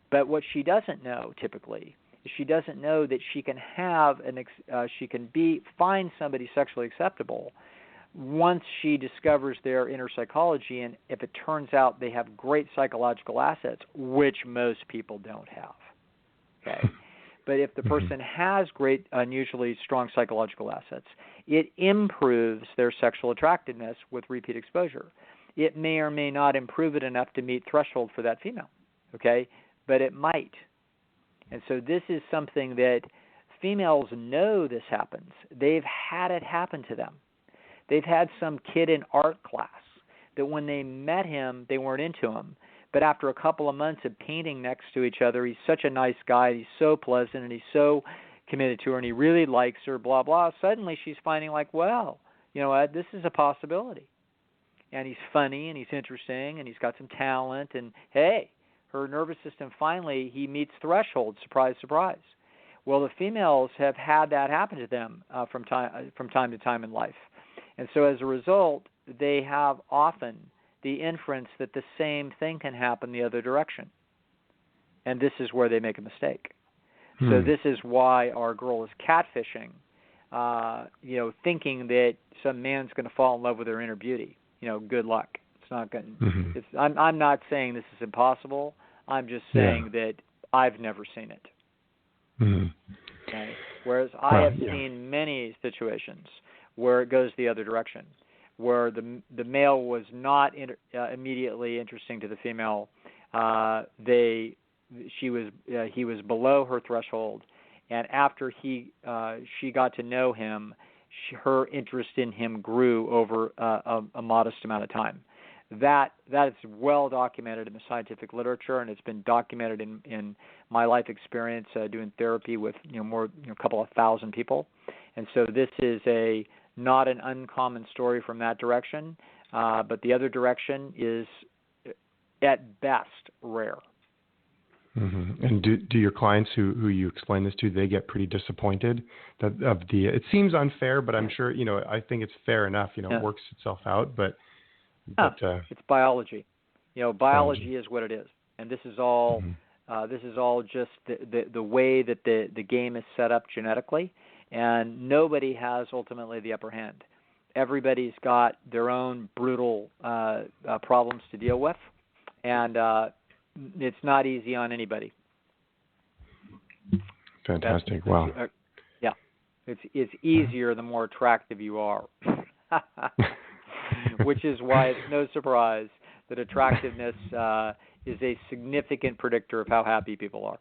But what she doesn't know typically is she doesn't know that she can have find somebody sexually acceptable once she discovers their inner psychology, and if it turns out they have great psychological assets, which most people don't have. Okay. But if the person has great, unusually strong psychological assets, it improves their sexual attractiveness with repeat exposure. It may or may not improve it enough to meet threshold for that female, okay? But it might. And so this is something that females know this happens. They've had it happen to them. They've had some kid in art class that when they met him, they weren't into him. But after a couple of months of painting next to each other, he's such a nice guy, he's so pleasant, and he's so committed to her, and he really likes her, blah, blah. Suddenly she's finding like, well, you know what, this is a possibility. And he's funny, and he's interesting, and he's got some talent, and hey, her nervous system finally, he meets threshold, surprise, surprise. Well, the females have had that happen to them from time to time in life. And so as a result, they have often the inference that the same thing can happen the other direction. And this is where they make a mistake. So this is why our girl is catfishing, thinking that some man's going to fall in love with her inner beauty. Good luck. It's not going to. I'm not saying this is impossible. I'm just saying that I've never seen it. Okay? Whereas I have seen many situations where it goes the other direction, where the male was not immediately interesting to the female. He was below her threshold, and after she got to know him, her interest in him grew over a modest amount of time. That is well documented in the scientific literature, and it's been documented in my life experience doing therapy with a couple of thousand people. And so this is not an uncommon story from that direction, but the other direction is at best rare. Mm-hmm. And do your clients who you explain this to, they get pretty disappointed it seems unfair, but I'm sure, I think it's fair enough, it works itself out, but it's biology. Biology is what it is. And this is all, just the way that the game is set up genetically, and nobody has ultimately the upper hand. Everybody's got their own brutal problems to deal with, and it's not easy on anybody. Fantastic. Wow. Yeah. It's easier the more attractive you are. Which is why it's no surprise that attractiveness is a significant predictor of how happy people are.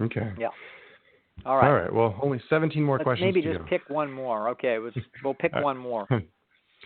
Okay. Yeah. All right. Well, only 17 more questions maybe to just go. pick one more. Okay, we'll pick one more.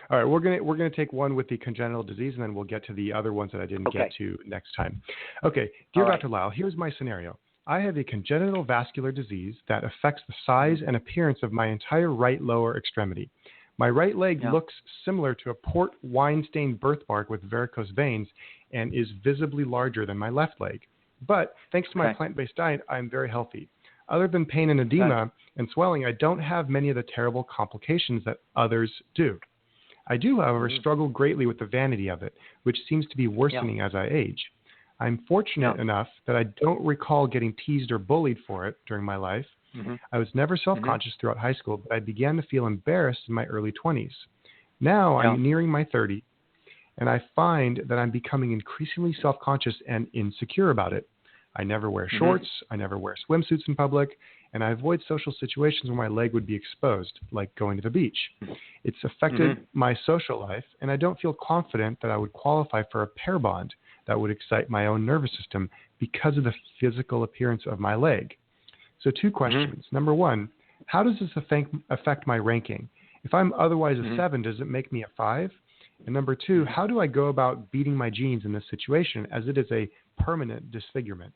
All right, we're gonna take one with the congenital disease, and then we'll get to the other ones that I didn't get to next time. Okay, dear Dr. Lisle, here's my scenario. I have a congenital vascular disease that affects the size and appearance of my entire right lower extremity. My right leg looks similar to a port wine-stained birthmark with varicose veins and is visibly larger than my left leg. But thanks to my plant-based diet, I'm very healthy. Other than pain and edema and swelling, I don't have many of the terrible complications that others do. I do, however, struggle greatly with the vanity of it, which seems to be worsening as I age. I'm fortunate enough that I don't recall getting teased or bullied for it during my life. I was never self-conscious throughout high school, but I began to feel embarrassed in my early 20s. Now I'm nearing my 30s, and I find that I'm becoming increasingly self-conscious and insecure about it. I never wear shorts, I never wear swimsuits in public, and I avoid social situations where my leg would be exposed, like going to the beach. It's affected my social life, and I don't feel confident that I would qualify for a pair bond that would excite my own nervous system because of the physical appearance of my leg. So 2 questions. Number 1, how does this affect my ranking? If I'm otherwise a 7, does it make me a 5? And number 2, how do I go about beating my genes in this situation, as it is a permanent disfigurement?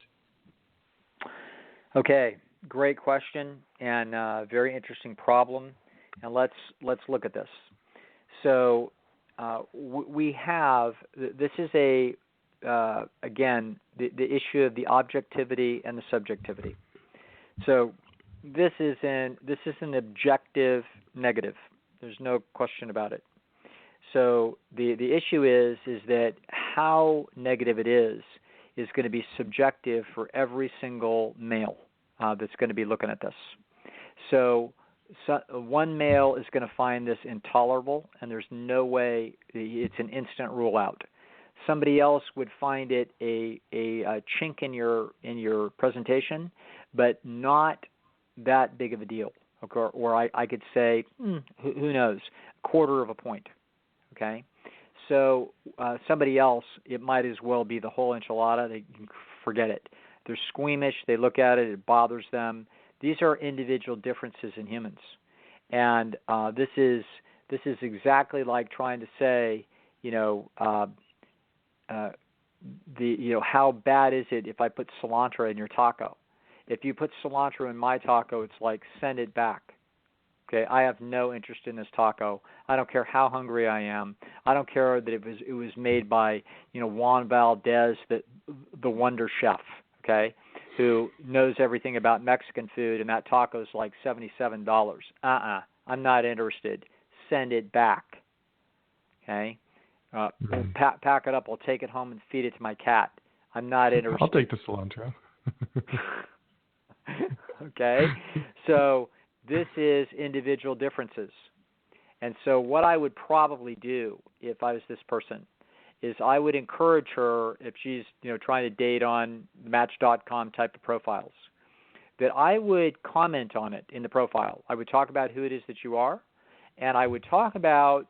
Okay, great question, and very interesting problem. And let's look at this. So we have, this is again, the issue of the objectivity and the subjectivity. So this is an objective negative. There's no question about it. So the issue is that how negative it is going to be subjective for every single male that's going to be looking at this. So one male is going to find this intolerable, and there's no way, it's an instant rule out. Somebody else would find it a chink in your presentation, but not that big of a deal. Or I could say, who knows, 1/4 of a point. Okay, so somebody else, it might as well be the whole enchilada. They can forget it. They're squeamish. They look at it. It bothers them. These are individual differences in humans, and this is exactly like trying to say, how bad is it if I put cilantro in your taco? If you put cilantro in my taco, it's like, send it back. Okay, I have no interest in this taco. I don't care how hungry I am. I don't care that it was made by Juan Valdez, the wonder chef, okay, who knows everything about Mexican food, and that taco is like $77. I'm not interested. Send it back. Okay, pack it up. I'll take it home and feed it to my cat. I'm not interested. I'll take the cilantro. Okay, so this is individual differences. And so what I would probably do if I was this person is I would encourage her, if she's trying to date on Match.com type of profiles, that I would comment on it in the profile. I would talk about who it is that you are, and I would talk about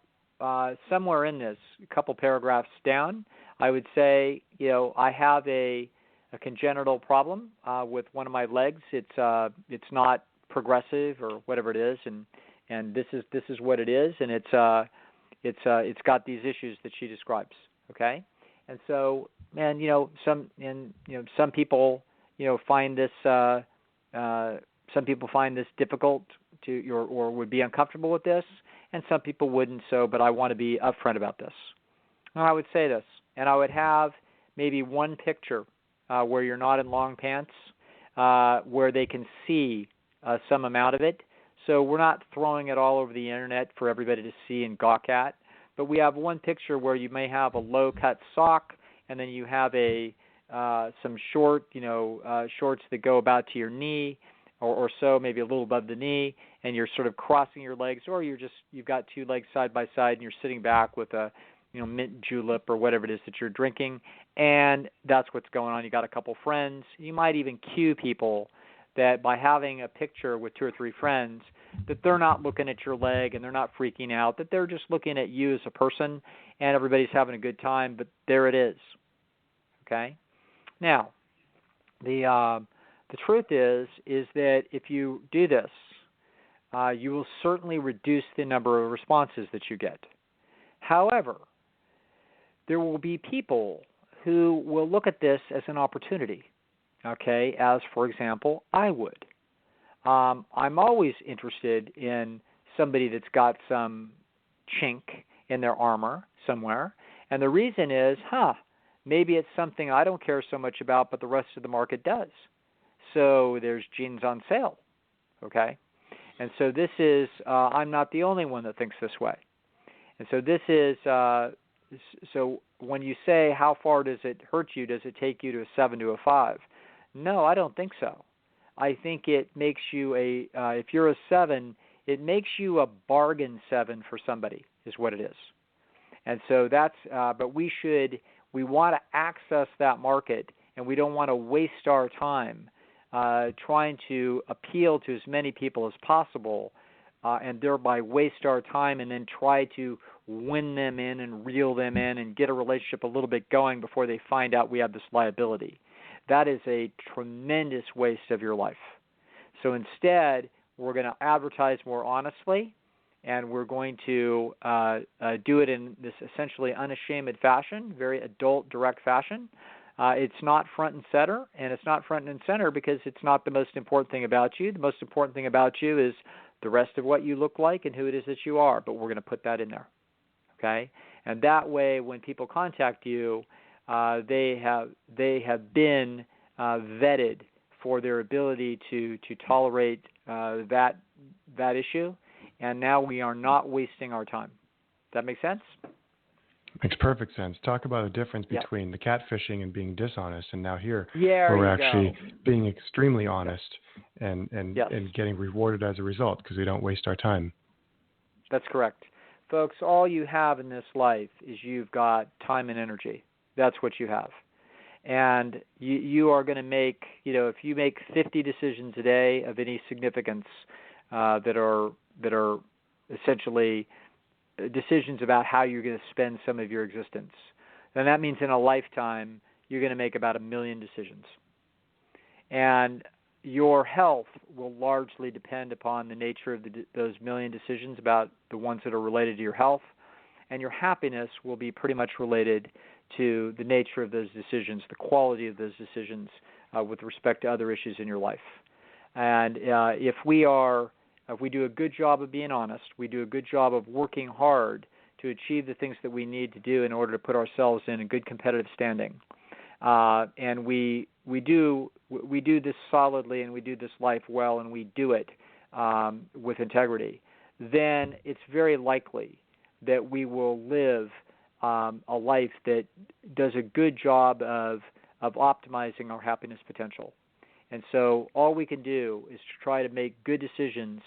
somewhere in this, a couple paragraphs down, I would say, I have a congenital problem with one of my legs. It's not progressive or whatever it is, and this is what it is, and it's got these issues that she describes. Okay, and so, and some people find this difficult to or would be uncomfortable with this, and some people wouldn't. But I want to be upfront about this. And I would say this, and I would have maybe one picture where you're not in long pants, where they can see some amount of it. So we're not throwing it all over the internet for everybody to see and gawk at. But we have one picture where you may have a low-cut sock, and then you have some shorts that go about to your knee, or so, maybe a little above the knee, and you're sort of crossing your legs, or you've got two legs side by side, and you're sitting back with a mint julep or whatever it is that you're drinking, and that's what's going on. You got a couple friends. You might even cue people that by having a picture with 2 or 3 friends, that they're not looking at your leg and they're not freaking out, that they're just looking at you as a person, and everybody's having a good time, but there it is. Okay? Now, the truth is that if you do this, you will certainly reduce the number of responses that you get. However, there will be people who will look at this as an opportunity, okay, as, for example, I would. I'm always interested in somebody that's got some chink in their armor somewhere, and the reason is, maybe it's something I don't care so much about, but the rest of the market does. So there's jeans on sale, okay? And so this is, I'm not the only one that thinks this way. And so this is, so when you say how far does it hurt you, does it take you to a 7 to a 5? No, I don't think so. I think it makes you if you're a 7, it makes you a bargain 7 for somebody is what it is. And so that's, but we want to access that market, and we don't want to waste our time trying to appeal to as many people as possible, and thereby waste our time and then try to win them in and reel them in and get a relationship a little bit going before they find out we have this liability. That is a tremendous waste of your life. So instead, we're going to advertise more honestly, and we're going to do it in this essentially unashamed fashion, very adult, direct fashion. It's not front and center, and it's not front and center because it's not the most important thing about you. The most important thing about you is the rest of what you look like and who it is that you are, but we're going to put that in there, okay? And that way, when people contact you, they have been vetted for their ability to tolerate that issue, and now we are not wasting our time. Does that make sense? Makes perfect sense. Talk about the difference between the catfishing and being dishonest, and now here where we're actually being extremely honest and getting rewarded as a result because we don't waste our time. That's correct. Folks, all you have in this life is you've got time and energy. That's what you have. And you are going to make, if you make 50 decisions a day of any significance that are essentially decisions about how you're going to spend some of your existence, then that means in a lifetime you're going to make about 1 million decisions. And your health will largely depend upon the nature of those 1 million decisions, about the ones that are related to your health, and your happiness will be pretty much related to the nature of those decisions, the quality of those decisions with respect to other issues in your life. And if we do a good job of being honest, we do a good job of working hard to achieve the things that we need to do in order to put ourselves in a good competitive standing, and we do this solidly, and we do this life well, and we do it with integrity, then it's very likely that we will live a life that does a good job of optimizing our happiness potential. And so all we can do is to try to make good decisions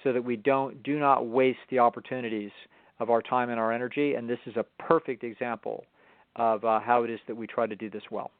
so that we do not waste the opportunities of our time and our energy. And this is a perfect example of how it is that we try to do this well.